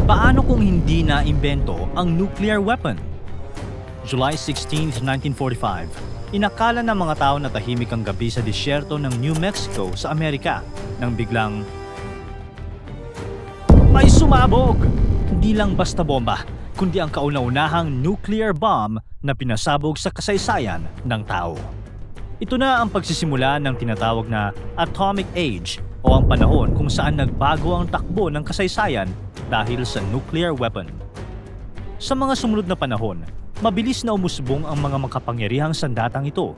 Paano kung hindi na-imbento ang nuclear weapon? July 16, 1945, inakala ng mga tao na tahimik ang gabi sa disyerto ng New Mexico sa Amerika nang biglang may sumabog! Hindi lang basta bomba, kundi ang kauna-unahang nuclear bomb na pinasabog sa kasaysayan ng tao. Ito na ang pagsisimula ng tinatawag na Atomic Age o ang panahon kung saan nagbago ang takbo ng kasaysayan dahil sa nuclear weapon. Sa mga sumunod na panahon, mabilis na umusbong ang mga makapangyarihang sandatang ito.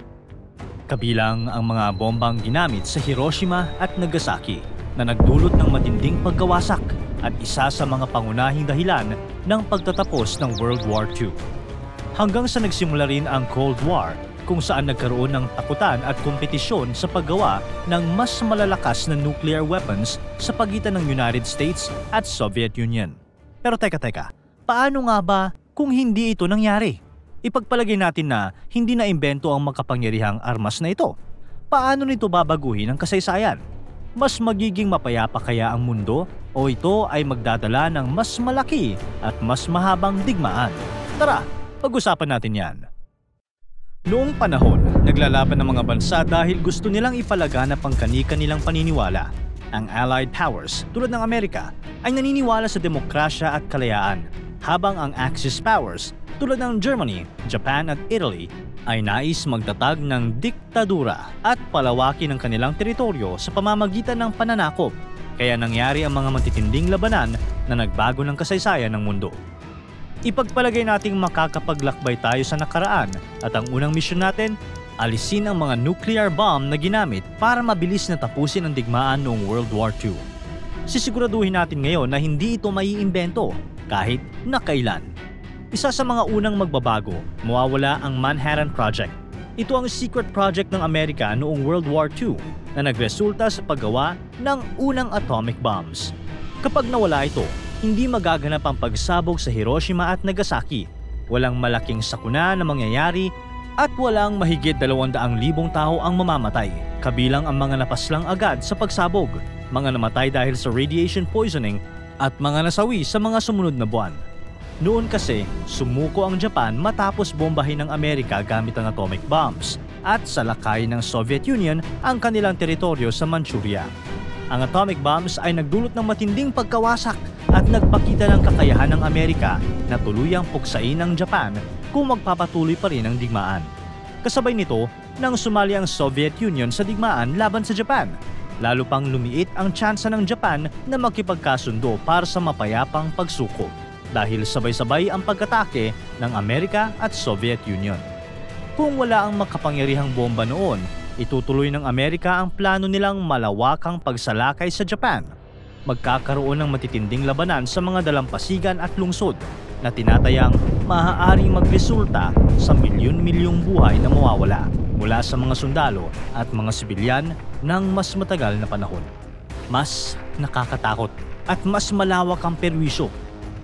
Kabilang ang mga bombang ginamit sa Hiroshima at Nagasaki na nagdulot ng matinding pagkawasak at isa sa mga pangunahing dahilan ng pagtatapos ng World War II. Hanggang sa nagsimula rin ang Cold War kung saan nagkaroon ng takutan at kompetisyon sa paggawa ng mas malalakas na nuclear weapons sa pagitan ng United States at Soviet Union. Pero teka, paano nga ba kung hindi ito nangyari? Ipagpalagay natin na hindi na-imbento ang makapangyarihang armas na ito. Paano nito babaguhin ang kasaysayan? Mas magiging mapayapa kaya ang mundo o ito ay magdadala ng mas malaki at mas mahabang digmaan? Tara, pag-usapan natin yan. Noong panahon, naglalaban ng mga bansa dahil gusto nilang ipalaganap ang kani-kanilang paniniwala. Ang Allied Powers, tulad ng Amerika, ay naniniwala sa demokrasya at kalayaan, habang ang Axis Powers, tulad ng Germany, Japan at Italy, ay nais magtatag ng diktadura at palawakin ang kanilang teritoryo sa pamamagitan ng pananakop. Kaya nangyari ang mga matitinding labanan na nagbago ng kasaysayan ng mundo. Ipagpalagay nating makakapaglakbay tayo sa nakaraan at ang unang misyon natin, alisin ang mga nuclear bomb na ginamit para mabilis na tapusin ang digmaan noong World War II. Sisiguraduhin natin ngayon na hindi ito maiimbento kahit na kailan. Isa sa mga unang magbabago, mawawala ang Manhattan Project. Ito ang secret project ng Amerika noong World War II na nagresulta sa paggawa ng unang atomic bombs. Kapag nawala ito, hindi magaganap ang pagsabog sa Hiroshima at Nagasaki. Walang malaking sakuna na mangyayari at walang mahigit 200,000 tao ang mamamatay, kabilang ang mga napaslang agad sa pagsabog, mga namatay dahil sa radiation poisoning at mga nasawi sa mga sumunod na buwan. Noon kasi, sumuko ang Japan matapos bombahin ng Amerika gamit ang atomic bombs at salakay ng Soviet Union ang kanilang teritoryo sa Manchuria. Ang atomic bombs ay nagdulot ng matinding pagkawasak at nagpakita ng kakayahan ng Amerika na tuluyang puksain ang Japan kung magpapatuloy pa rin ang digmaan. Kasabay nito, nang sumali ang Soviet Union sa digmaan laban sa Japan, lalo pang lumiit ang tsansa ng Japan na makipagkasundo para sa mapayapang pagsuko dahil sabay-sabay ang pag-atake ng Amerika at Soviet Union. Kung wala ang makapangyarihang bomba noon, itutuloy ng Amerika ang plano nilang malawakang pagsalakay sa Japan. Magkakaroon ng matitinding labanan sa mga dalampasigan at lungsod na tinatayang maaaring magresulta sa milyon-milyong buhay na mawawala mula sa mga sundalo at mga sibilyan ng mas matagal na panahon. Mas nakakatakot at mas malawak ang perwisyo.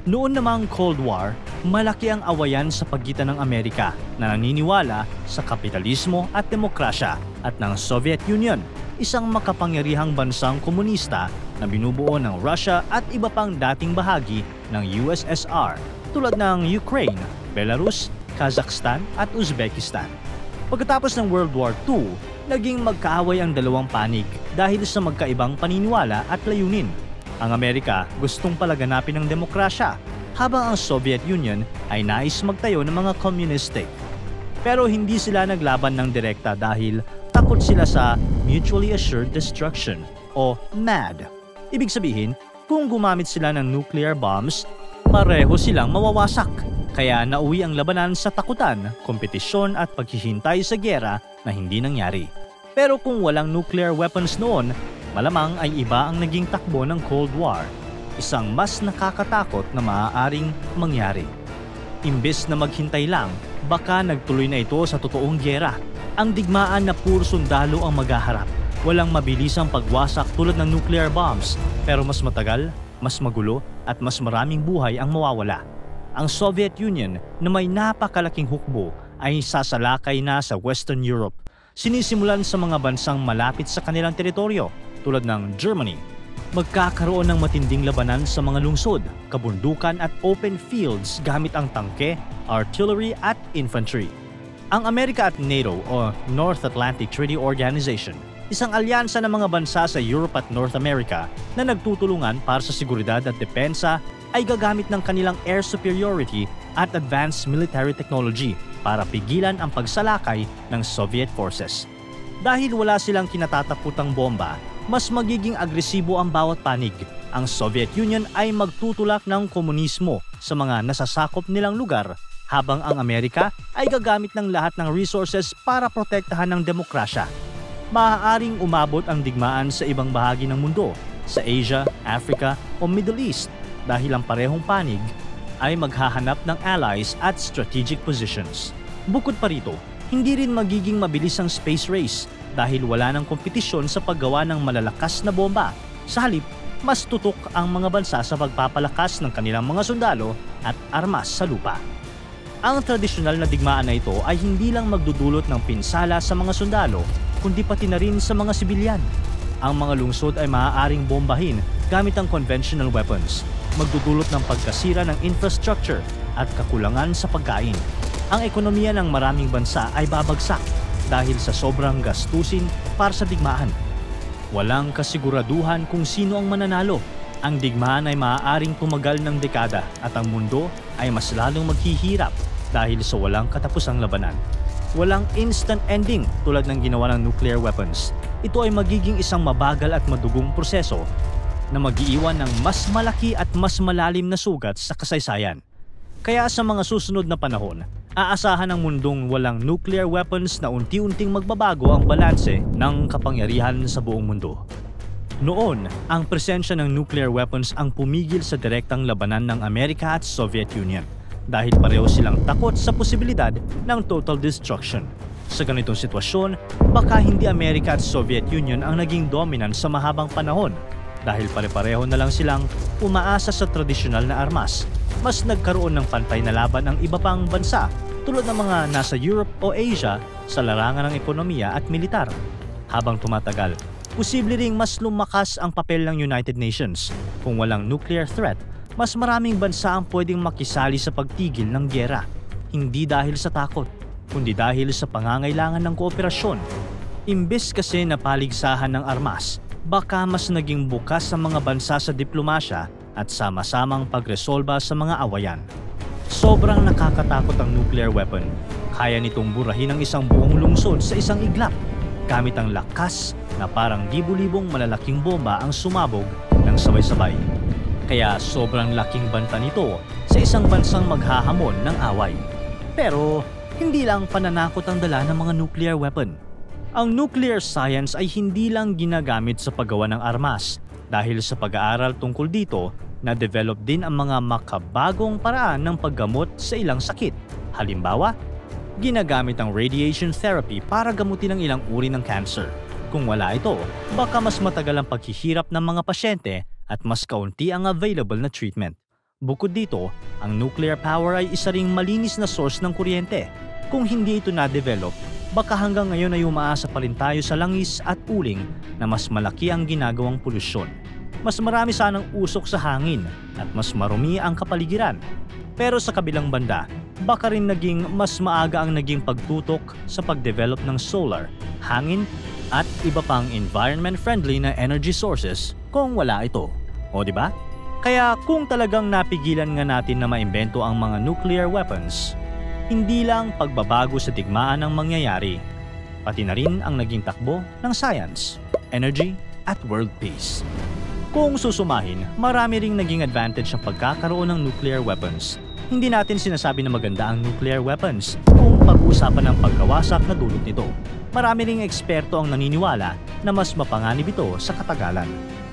Noon namang Cold War, malaki ang awayan sa pagitan ng Amerika na naniniwala sa kapitalismo at demokrasya at ng Soviet Union, isang makapangyarihang bansang komunista na binubuo ng Russia at iba pang dating bahagi ng USSR tulad ng Ukraine, Belarus, Kazakhstan at Uzbekistan. Pagkatapos ng World War II, naging magkaaway ang dalawang panig dahil sa magkaibang paniniwala at layunin. Ang Amerika gustong palaganapin ng demokrasya, habang ang Soviet Union ay nais magtayo ng mga communistic. Pero hindi sila naglaban ng direkta dahil takot sila sa Mutually Assured Destruction o MAD. Ibig sabihin, kung gumamit sila ng nuclear bombs, pareho silang mawawasak. Kaya nauwi ang labanan sa takutan, kompetisyon at paghihintay sa giyera na hindi nangyari. Pero kung walang nuclear weapons noon, malamang ay iba ang naging takbo ng Cold War, isang mas nakakatakot na maaaring mangyari. Imbes na maghintay lang, baka nagtuloy na ito sa totoong giyera. Ang digmaan na puro sundalo ang maghaharap. Walang mabilisang pagwasak tulad ng nuclear bombs, pero mas matagal, mas magulo at mas maraming buhay ang mawawala. Ang Soviet Union na may napakalaking hukbo ay sasalakay na sa Western Europe, sinisimulan sa mga bansang malapit sa kanilang teritoryo tulad ng Germany, Magkakaroon ng matinding labanan sa mga lungsod, kabundukan at open fields gamit ang tangke, artillery at infantry. Ang Amerika at NATO o North Atlantic Treaty Organization, isang alyansa ng mga bansa sa Europe at North America na nagtutulungan para sa seguridad at depensa, ay gagamit ng kanilang air superiority at advanced military technology para pigilan ang pagsalakay ng Soviet forces. Dahil wala silang kinatataputang bomba, mas magiging agresibo ang bawat panig. Ang Soviet Union ay magtutulak ng komunismo sa mga nasasakop nilang lugar, habang ang Amerika ay gagamit ng lahat ng resources para protektahan ng demokrasya. Maaaring umabot ang digmaan sa ibang bahagi ng mundo, sa Asia, Africa o Middle East, dahil ang parehong panig ay maghahanap ng allies at strategic positions. Bukod pa rito, hindi rin magiging mabilis ang space race dahil wala ng kompetisyon sa paggawa ng malalakas na bomba. Sa halip, mas tutok ang mga bansa sa pagpapalakas ng kanilang mga sundalo at armas sa lupa. Ang tradisyonal na digmaan na ito ay hindi lang magdudulot ng pinsala sa mga sundalo, kundi pati na rin sa mga sibilyan. Ang mga lungsod ay maaaring bombahin gamit ang conventional weapons, magdudulot ng pagkasira ng infrastructure at kakulangan sa pagkain. Ang ekonomiya ng maraming bansa ay babagsak dahil sa sobrang gastusin para sa digmaan. Walang kasiguraduhan kung sino ang mananalo. Ang digmaan ay maaaring tumagal ng dekada at ang mundo ay mas lalong maghihirap dahil sa walang katapusang labanan. Walang instant ending tulad ng ginawa ng nuclear weapons. Ito ay magiging isang mabagal at madugong proseso na mag-iiwan ng mas malaki at mas malalim na sugat sa kasaysayan. Kaya sa mga susunod na panahon, aasahan ng mundong walang nuclear weapons na unti-unting magbabago ang balanse ng kapangyarihan sa buong mundo. Noon, ang presensya ng nuclear weapons ang pumigil sa direktang labanan ng Amerika at Soviet Union dahil pareho silang takot sa posibilidad ng total destruction. Sa ganitong sitwasyon, baka hindi Amerika at Soviet Union ang naging dominant sa mahabang panahon dahil pare-pareho na lang silang umaasa sa tradisyonal na armas. Mas nagkaroon ng pantay na laban ang iba pang bansa tulad ng mga nasa Europe o Asia sa larangan ng ekonomiya at militar. Habang tumatagal, posible ring mas lumakas ang papel ng United Nations. Kung walang nuclear threat, mas maraming bansa ang pwedeng makisali sa pagtigil ng gyera. Hindi dahil sa takot, kundi dahil sa pangangailangan ng kooperasyon. Imbes kasi na paligsahan ng armas, baka mas naging bukas sa mga bansa sa diplomasya at sama-samang pagresolba sa mga awayan. Sobrang nakakatakot ang nuclear weapon. Kaya nitong burahin ang isang buong lungsod sa isang iglap gamit ang lakas na parang libu-libong malalaking bomba ang sumabog ng sabay-sabay. Kaya sobrang laking banta nito sa isang bansang maghahamon ng away. Pero hindi lang pananakot ang dala ng mga nuclear weapon. Ang nuclear science ay hindi lang ginagamit sa paggawa ng armas. Dahil sa pag-aaral tungkol dito, na-develop din ang mga makabagong paraan ng paggamot sa ilang sakit. Halimbawa, ginagamit ang radiation therapy para gamutin ang ilang uri ng cancer. Kung wala ito, baka mas matagal ang paghihirap ng mga pasyente at mas kaunti ang available na treatment. Bukod dito, ang nuclear power ay isa ring malinis na source ng kuryente. Kung hindi ito na-develop, baka hanggang ngayon ay umaasa pa rin tayo sa langis at uling na mas malaki ang ginagawang polusyon. Mas marami sanang usok sa hangin at mas marumi ang kapaligiran. Pero sa kabilang banda, baka rin naging mas maaga ang naging pagtutok sa pagdevelop ng solar, hangin at iba pang environment-friendly na energy sources kung wala ito. O di ba? Kaya kung talagang napigilan nga natin na maimbento ang mga nuclear weapons, hindi lang pagbabago sa digmaan ang mangyayari, pati na rin ang naging takbo ng science, energy at world peace. Kung susumahin, marami ring naging advantage ang pagkakaroon ng nuclear weapons. Hindi natin sinasabi na maganda ang nuclear weapons kung pag-uusapan ng pagkawasak na dulot nito. Marami ring eksperto ang naniniwala na mas mapanganib ito sa katagalan.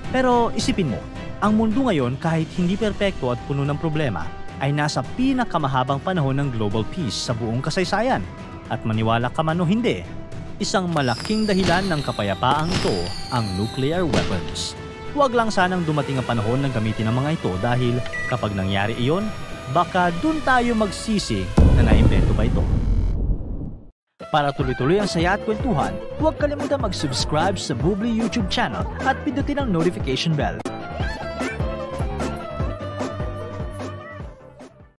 Pero isipin mo, ang mundo ngayon kahit hindi perpekto at puno ng problema, ay nasa pinakamahabang panahon ng global peace sa buong kasaysayan. At maniwala ka man o hindi, isang malaking dahilan ng kapayapaang ito ang nuclear weapons. Huwag lang sanang dumating ang panahon na gamitin ang mga ito dahil kapag nangyari iyon, baka dun tayo magsisi na naimbento ba ito. Para tuloy-tuloy ang saya at kwentuhan, huwag kalimutan mag-subscribe sa Bubbly YouTube channel at pindutin ang notification bell.